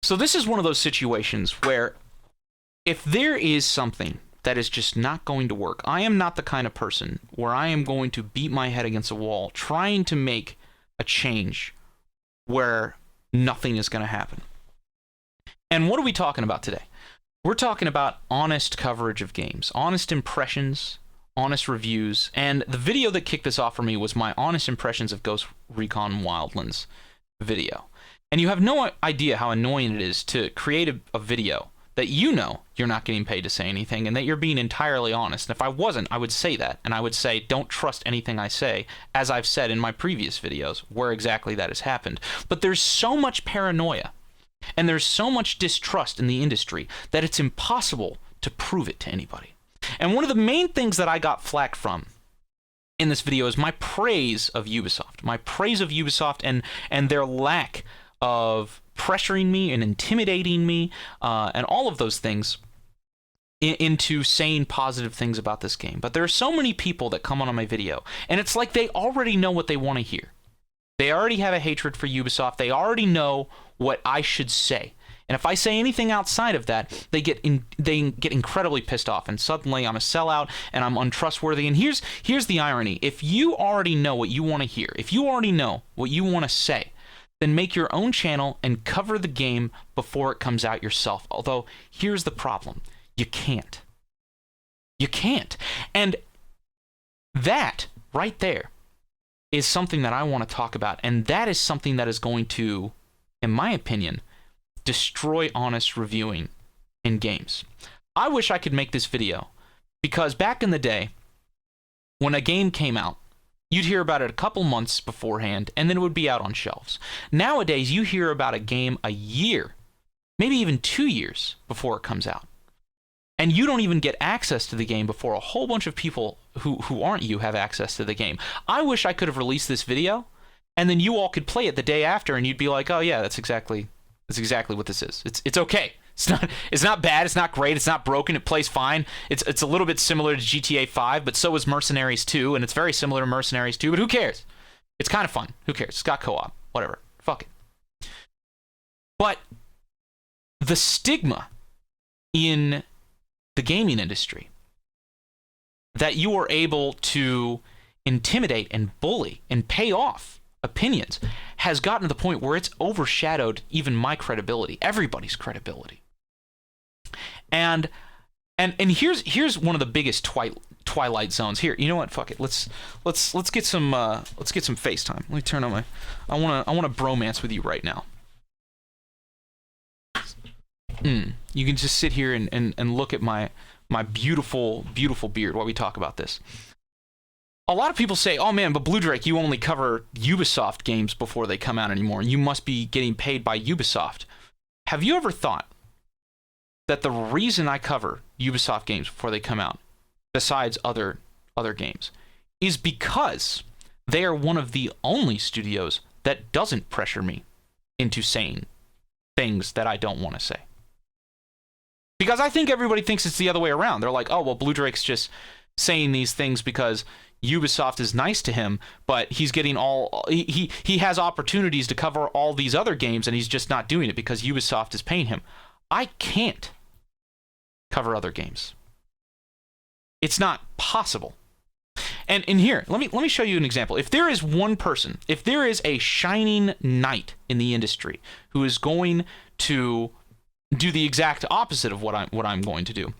So this is one of those situations where if there is something that is just not going to work, I am not the kind of person where I am going to beat my head against a wall trying to make a change where nothing is going to happen. And what are we talking about today? We're talking about honest coverage of games, honest impressions, honest reviews, and the video that kicked this off for me was my honest impressions of Ghost Recon Wildlands video. And you have no idea how annoying it is to create a video that you know you're not getting paid to say anything and that you're being entirely honest. And if I wasn't, I would say that. And I would say, don't trust anything I say, as I've said in my previous videos where exactly that has happened. But there's so much paranoia and there's so much distrust in the industry that it's impossible to prove it to anybody. And one of the main things that I got flack from in this video is my praise of Ubisoft. My praise of Ubisoft and their lack of pressuring me and intimidating me and all of those things into saying positive things about this game. But there are so many people that come on my video, and it's like they already know what they want to hear. They already have a hatred for Ubisoft. They already know what I should say. And if I say anything outside of that, they get incredibly pissed off, and suddenly I'm a sellout and I'm untrustworthy. And here's the irony. If you already know what you want to hear, if you already know what you want to say, then make your own channel and cover the game before it comes out yourself. Although, here's the problem. You can't. You can't. And that right there is something that I want to talk about. And that is something that is going to, in my opinion, destroy honest reviewing in games. I wish I could make this video because back in the day, when a game came out, you'd hear about it a couple months beforehand, and then it would be out on shelves. Nowadays, you hear about a game a year, maybe even 2 years before it comes out. And you don't even get access to the game before a whole bunch of people who aren't you have access to the game. I wish I could have released this video, and then you all could play it the day after, and you'd be like, oh yeah, that's exactly what this is. It's okay. It's not bad. It's not great. It's not broken. It plays fine. It's a little bit similar to GTA 5, but so is Mercenaries 2, and it's very similar to Mercenaries 2, but who cares? It's kind of fun. Who cares? It's got co-op. Whatever. Fuck it. But the stigma in the gaming industry that you are able to intimidate and bully and pay off opinions has gotten to the point where it's overshadowed even my credibility, everybody's credibility. And here's one of the biggest twilight zones. Here, you know what? Fuck it. Let's get some FaceTime. Let me turn on my. I want to bromance with you right now. You can just sit here and look at my beautiful beard while we talk about this. A lot of people say, oh man, but Blue Drake, you only cover Ubisoft games before they come out anymore, and you must be getting paid by Ubisoft. Have you ever thought that the reason I cover Ubisoft games before they come out, besides other games, is because they are one of the only studios that doesn't pressure me into saying things that I don't want to say? Because I think everybody thinks it's the other way around. They're like, oh, well, Blue Drake's just saying these things because Ubisoft is nice to him, but he's getting he has opportunities to cover all these other games, and he's just not doing it because Ubisoft is paying him. I can't cover other games. It's not possible. And here, let me show you an example. If there is one person, if there is a shining knight in the industry who is going to do the exact opposite of what I'm going to do,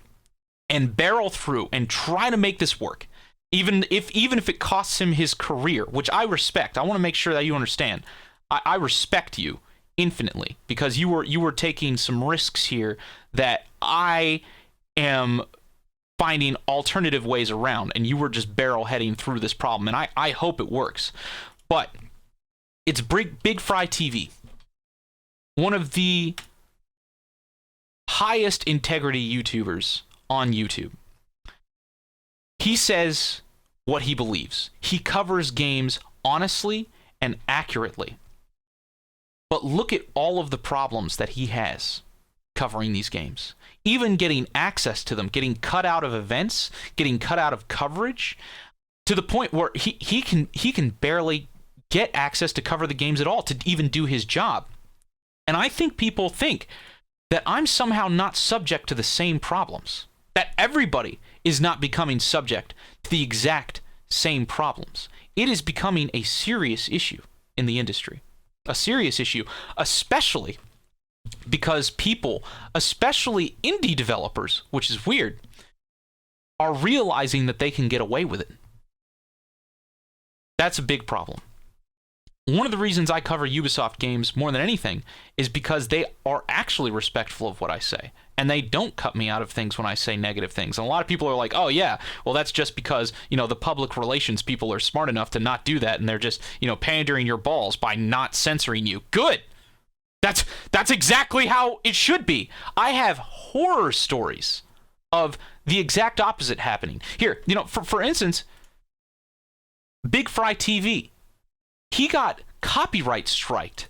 and barrel through and try to make this work, even if it costs him his career, which I respect. I want to make sure that you understand. I respect you infinitely because you were taking some risks here that I am finding alternative ways around, and you were just barrel heading through this problem, and I hope it works. But it's Big Fry TV, one of the highest integrity YouTubers on YouTube. He says what he believes. He covers games honestly and accurately. But look at all of the problems that he has covering these games. Even getting access to them, getting cut out of events, getting cut out of coverage, to the point where he can barely get access to cover the games at all, to even do his job. And I think people think that I'm somehow not subject to the same problems, that everybody is not becoming subject to the exact same problems. It is becoming a serious issue in the industry. A serious issue, especially because people, especially indie developers, which is weird, are realizing that they can get away with it. That's a big problem. One of the reasons I cover Ubisoft games more than anything is because they are actually respectful of what I say. And they don't cut me out of things when I say negative things. And a lot of people are like, oh yeah, well that's just because, the public relations people are smart enough to not do that, and they're just, pandering your balls by not censoring you. Good! That's exactly how it should be. I have horror stories of the exact opposite happening. Here, for instance, Big Fry TV. He got copyright striked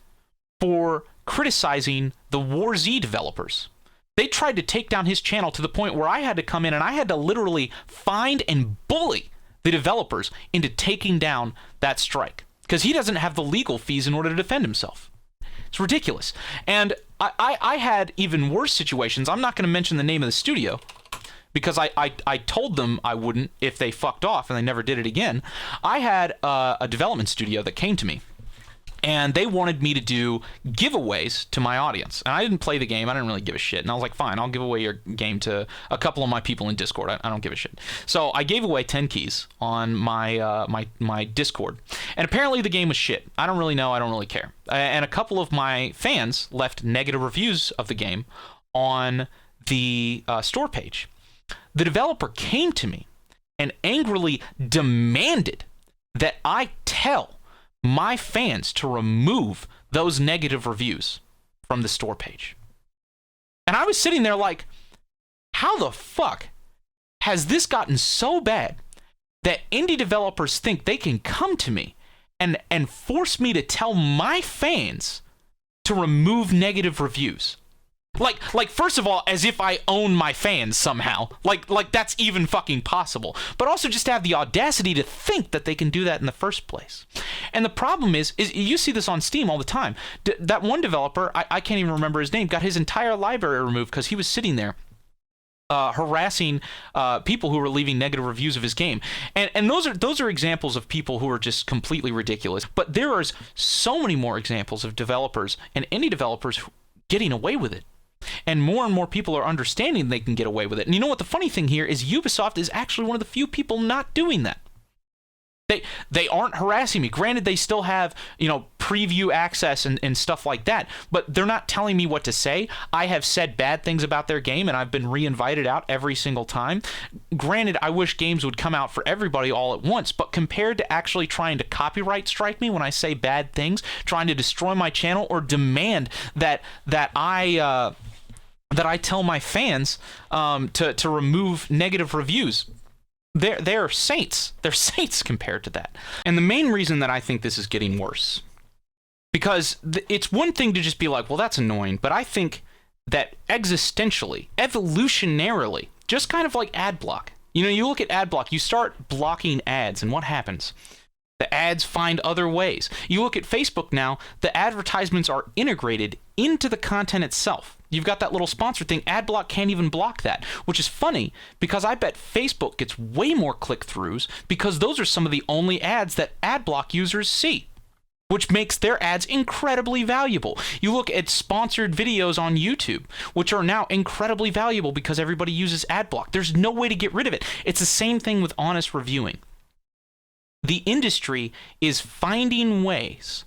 for criticizing the War Z developers. They tried to take down his channel to the point where I had to come in and I had to literally find and bully the developers into taking down that strike, because he doesn't have the legal fees in order to defend himself. It's ridiculous. And I had even worse situations. I'm not going to mention the name of the studio, because I told them I wouldn't if they fucked off, and they never did it again. I had a development studio that came to me, and they wanted me to do giveaways to my audience. And I didn't play the game. I didn't really give a shit. And I was like, fine, I'll give away your game to a couple of my people in Discord. I don't give a shit. So I gave away 10 keys on my Discord. And apparently the game was shit. I don't really know. I don't really care. And a couple of my fans left negative reviews of the game on the store page. The developer came to me and angrily demanded that I tell my fans to remove those negative reviews from the store page. And I was sitting there like, how the fuck has this gotten so bad that indie developers think they can come to me and force me to tell my fans to remove negative reviews? Like, first of all, as if I own my fans somehow. Like that's even fucking possible. But also just to have the audacity to think that they can do that in the first place. And the problem is you see this on Steam all the time. That one developer, I can't even remember his name, got his entire library removed because he was sitting there harassing people who were leaving negative reviews of his game. And those are examples of people who are just completely ridiculous. But there are so many more examples of developers and indie developers getting away with it. And more people are understanding they can get away with it. And you know what the funny thing here is, Ubisoft is actually one of the few people not doing that. They aren't harassing me. Granted, they still have, preview access and stuff like that, but they're not telling me what to say. I have said bad things about their game, and I've been re-invited out every single time. Granted, I wish games would come out for everybody all at once, but compared to actually trying to copyright strike me when I say bad things, trying to destroy my channel, or demand that I tell my fans to remove negative reviews, they're saints. They're saints compared to that. And the main reason that I think this is getting worse, because it's one thing to just be like, well, that's annoying, but I think that existentially, evolutionarily, just kind of like ad block. You look at ad block, you start blocking ads, and what happens? The ads find other ways. You look at Facebook now, the advertisements are integrated into the content itself. You've got that little sponsor thing. Adblock can't even block that, which is funny because I bet Facebook gets way more click-throughs because those are some of the only ads that Adblock users see, which makes their ads incredibly valuable. You look at sponsored videos on YouTube, which are now incredibly valuable because everybody uses Adblock. There's no way to get rid of it. It's the same thing with honest reviewing. The industry is finding ways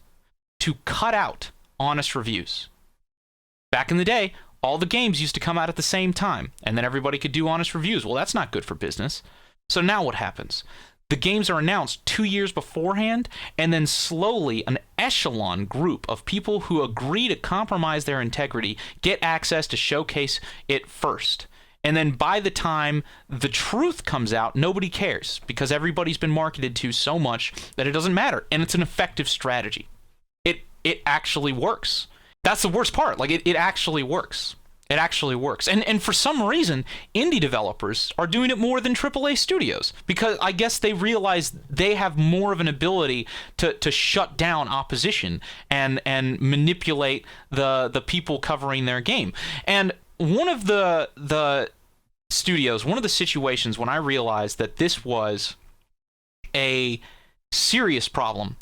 to cut out honest reviews. Back in the day, all the games used to come out at the same time, and then everybody could do honest reviews. Well, that's not good for business. So now what happens? The games are announced 2 years beforehand, and then slowly an echelon group of people who agree to compromise their integrity get access to showcase it first. And then by the time the truth comes out, nobody cares because everybody's been marketed to so much that it doesn't matter. And it's an effective strategy. It actually works. That's the worst part. Like, it actually works. It actually works. And for some reason, indie developers are doing it more than AAA studios, because I guess they realize they have more of an ability to shut down opposition and manipulate the people covering their game. And one of the studios, one of the situations when I realized that this was a serious problem,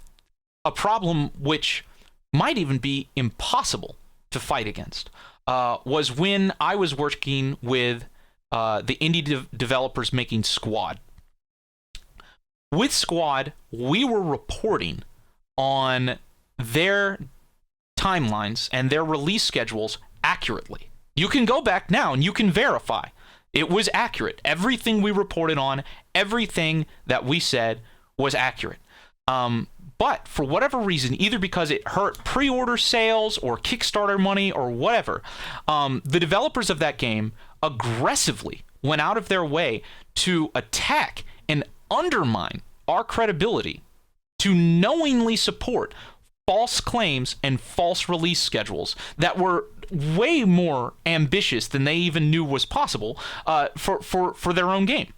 a problem which might even be impossible to fight against, was when I was working with the indie developers making Squad. With Squad, we were reporting on their timelines and their release schedules accurately. You can go back now and you can verify. It was accurate. Everything we reported on, everything that we said was accurate. But for whatever reason, either because it hurt pre-order sales or Kickstarter money or whatever, the developers of that game aggressively went out of their way to attack and undermine our credibility, to knowingly support false claims and false release schedules that were way more ambitious than they even knew was possible for their own game.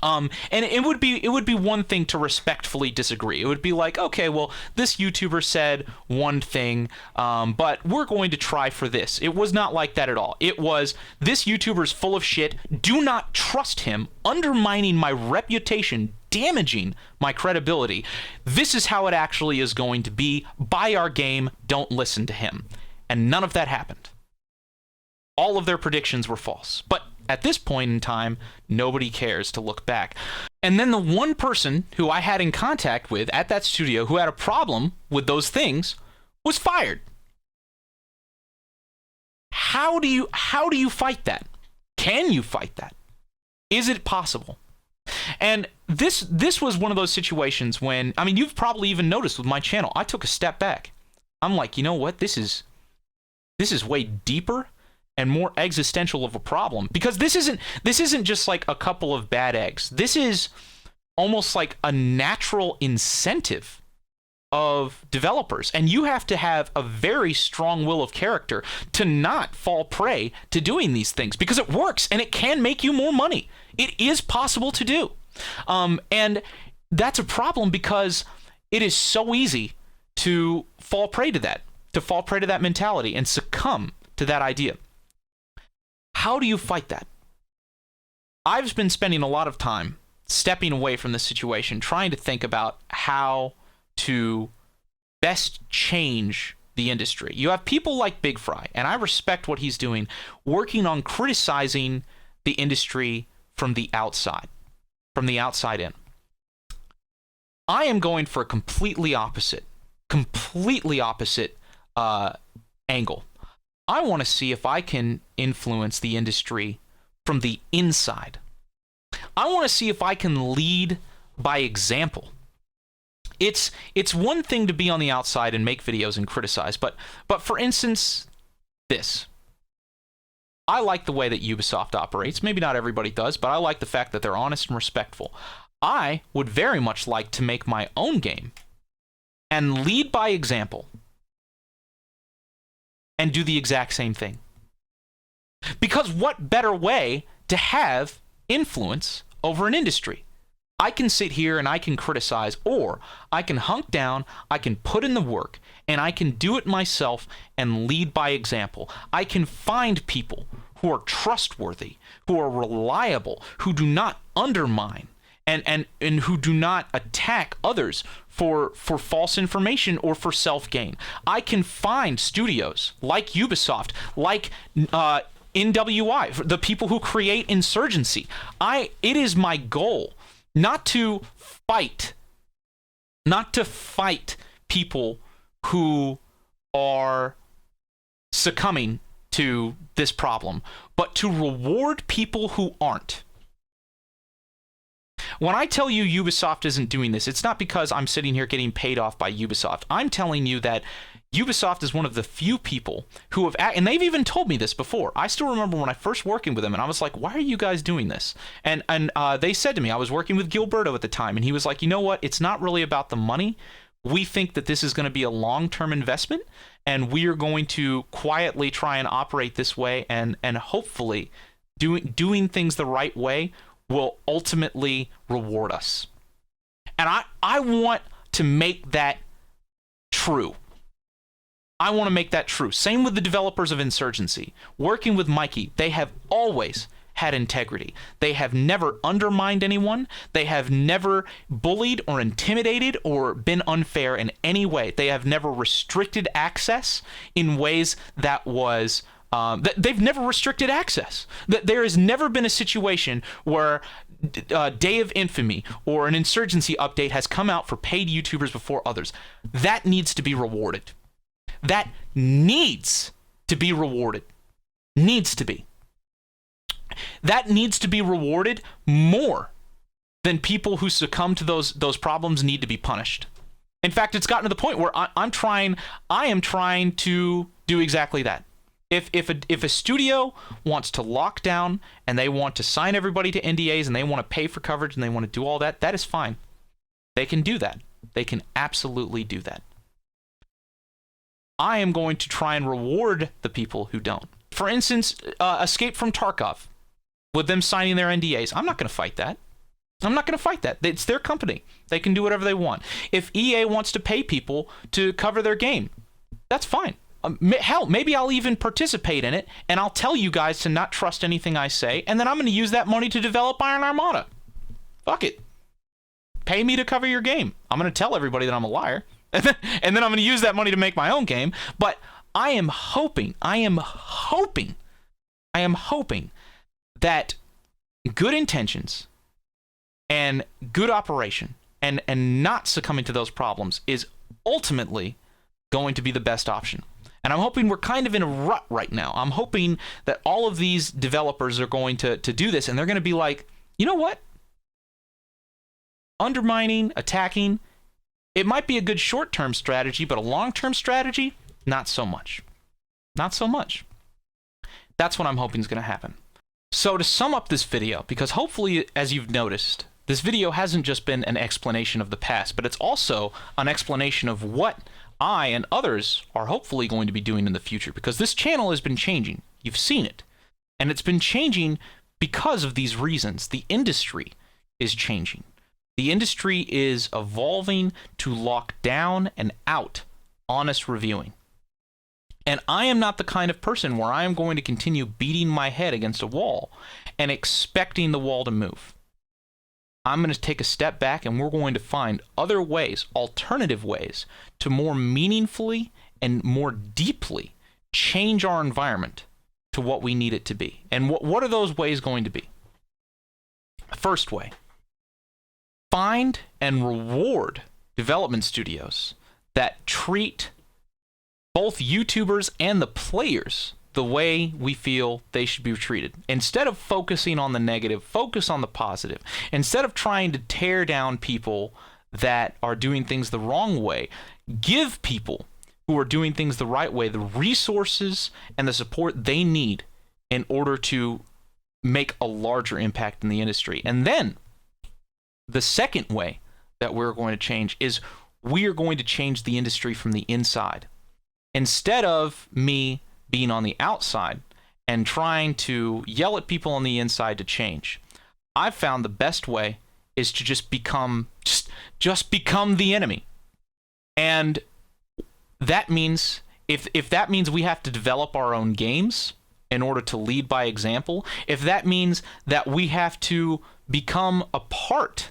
And it would be one thing to respectfully disagree. It would be like, okay, well, this YouTuber said one thing, but we're going to try for this. It was not like that at all. It was, this YouTuber's full of shit. Do not trust him, undermining my reputation, damaging my credibility. This is how it actually is going to be. Buy our game. Don't listen to him. And none of that happened. All of their predictions were false. But at this point in time, nobody cares to look back. And then the one person who I had in contact with at that studio who had a problem with those things was fired. How do you fight that? Can you fight that? Is it possible? And this was one of those situations when, I mean, you've probably even noticed with my channel, I took a step back. I'm like, you know what? This is way deeper and more existential of a problem, because this isn't just like a couple of bad eggs. This is almost like a natural incentive of developers, and you have to have a very strong will of character to not fall prey to doing these things, because it works and it can make you more money. It is possible to do, and that's a problem because it is so easy to fall prey to that mentality and succumb to that idea. How do you fight that? I've been spending a lot of time stepping away from this situation, trying to think about how to best change the industry. You have people like Big Fry, and I respect what he's doing, working on criticizing the industry from the outside in. I am going for a completely opposite angle. I want to see if I can influence the industry from the inside. I want to see if I can lead by example. It's one thing to be on the outside and make videos and criticize, but for instance, this. I like the way that Ubisoft operates. Maybe not everybody does, but I like the fact that they're honest and respectful. I would very much like to make my own game and lead by example and do the exact same thing. Because what better way to have influence over an industry? I can sit here and I can criticize, or I can hunk down, I can put in the work, and I can do it myself and lead by example. I can find people who are trustworthy, who are reliable, who do not undermine, and who do not attack others for false information or for self-gain. I can find studios like Ubisoft, like NWI, the people who create Insurgency. It is my goal not to fight people who are succumbing to this problem, but to reward people who aren't. When I tell you Ubisoft isn't doing this, it's not because I'm sitting here getting paid off by Ubisoft. I'm telling you that Ubisoft is one of the few people who have, and they've even told me this before. I still remember when I first working with them, and I was like, why are you guys doing this? And they said to me, I was working with Gilberto at the time, and he was like, you know what? It's not really about the money. We think that this is going to be a long-term investment, and we are going to quietly try and operate this way, and hopefully doing things the right way will ultimately reward us. And I want to make that true. I want to make that true. Same with the developers of Insurgency. Working with Mikey, they have always had integrity. They have never undermined anyone. They have never bullied or intimidated or been unfair in any way. They have never restricted access in ways that was... they've never restricted access. There has never been a situation where Day of Infamy or an Insurgency update has come out for paid YouTubers before others. That needs to be rewarded. That needs to be rewarded. Needs to be. That needs to be rewarded more than people who succumb to those problems need to be punished. In fact, it's gotten to the point where I am trying to do exactly that. If a studio wants to lock down and they want to sign everybody to NDAs and they want to pay for coverage and they want to do all that, that is fine. They can do that. They can absolutely do that. I am going to try and reward the people who don't. For instance, Escape from Tarkov, with them signing their NDAs. I'm not going to fight that. I'm not going to fight that. It's their company. They can do whatever they want. If EA wants to pay people to cover their game, that's fine. Hell, maybe I'll even participate in it, and I'll tell you guys to not trust anything I say, and then I'm going to use that money to develop Iron Armada. Fuck it. Pay me to cover your game. I'm going to tell everybody that I'm a liar, and then I'm going to use that money to make my own game. But I am hoping that good intentions and good operation and not succumbing to those problems is ultimately going to be the best option. And I'm hoping we're kind of in a rut right now. I'm hoping that all of these developers are going to do this, and they're going to be like, you know what? Undermining, attacking, it might be a good short-term strategy, but a long-term strategy, not so much. Not so much. That's what I'm hoping is going to happen. So to sum up this video, because hopefully, as you've noticed, this video hasn't just been an explanation of the past, but it's also an explanation of what I and others are hopefully going to be doing in the future, because this channel has been changing. You've seen it. And it's been changing because of these reasons. The industry is changing. The industry is evolving to lock down and out honest reviewing. And I am not the kind of person where I am going to continue beating my head against a wall and expecting the wall to move. I'm going to take a step back, and we're going to find other ways, alternative ways, to more meaningfully and more deeply change our environment to what we need it to be. And what are those ways going to be? First way, find and reward development studios that treat both YouTubers and the players the way we feel they should be treated. Instead of focusing on the negative, focus on the positive. Instead of trying to tear down people that are doing things the wrong way, give people who are doing things the right way the resources and the support they need in order to make a larger impact in the industry. And then the second way that we're going to change is we are going to change the industry from the inside. Instead of me being on the outside and trying to yell at people on the inside to change, I've found the best way is to just become the enemy. And that means if that means we have to develop our own games in order to lead by example, if that means that we have to become a part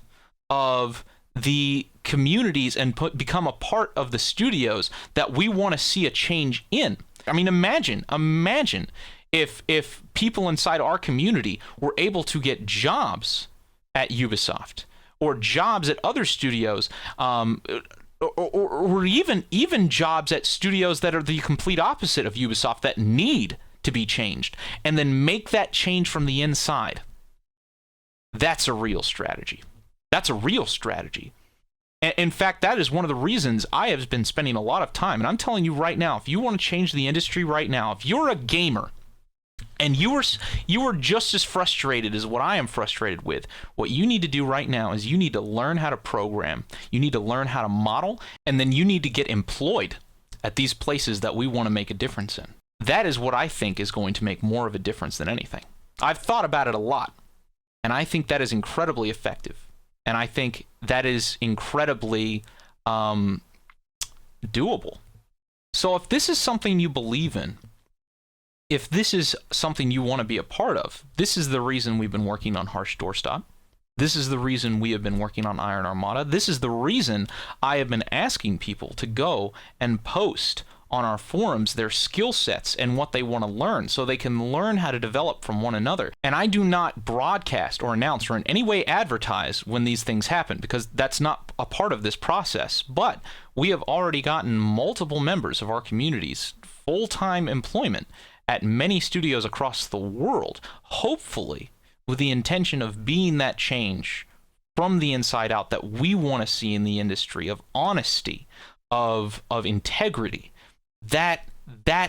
of the communities and become a part of the studios that we want to see a change in. I mean, imagine if people inside our community were able to get jobs at Ubisoft or jobs at other studios, or even jobs at studios that are the complete opposite of Ubisoft that need to be changed, and then make that change from the inside. That's a real strategy. That's a real strategy. In fact, that is one of the reasons I have been spending a lot of time. And I'm telling you right now, if you want to change the industry right now, if you're a gamer And you were just as frustrated as what I am frustrated with. What you need to do right now is you need to learn how to program. You need to learn how to model, and then you need to get employed at these places that we want to make a difference in. That is what I think is going to make more of a difference than anything. I've thought about it a lot, and I think that is incredibly effective. And I think that is incredibly doable. So if this is something you believe in, if this is something you want to be a part of, this is the reason we've been working on Harsh Doorstop. This is the reason we have been working on Iron Armada. This is the reason I have been asking people to go and post on our forums their skill sets and what they want to learn so they can learn how to develop from one another. And I do not broadcast or announce or in any way advertise when these things happen, because that's not a part of this process. But we have already gotten multiple members of our communities full-time employment at many studios across the world, hopefully with the intention of being that change from the inside out that we want to see in the industry, of honesty, of integrity. That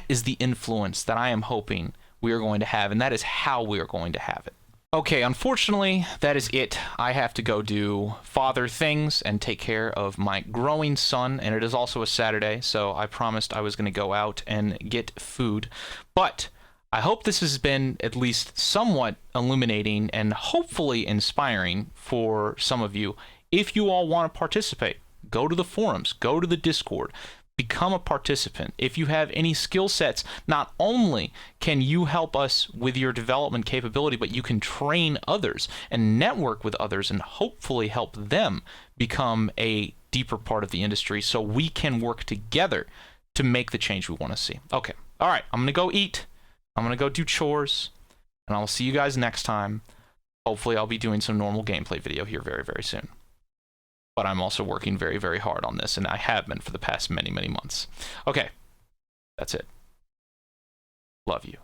is the influence that I am hoping we are going to have, and that is how we are going to have it. Okay, unfortunately, that is it. I have to go do father things and take care of my growing son, and it is also a Saturday, so I promised I was going to go out and get food. But I hope this has been at least somewhat illuminating and hopefully inspiring for some of you. If you all want to participate, go to the forums, go to the Discord, become a participant. If you have any skill sets, not only can you help us with your development capability, but you can train others and network with others and hopefully help them become a deeper part of the industry so we can work together to make the change we want to see. Okay. All right. I'm going to go eat. I'm going to go do chores, and I'll see you guys next time. Hopefully I'll be doing some normal gameplay video here very, very soon. But I'm also working very, very hard on this, and I have been for the past many, many months. Okay, that's it. Love you.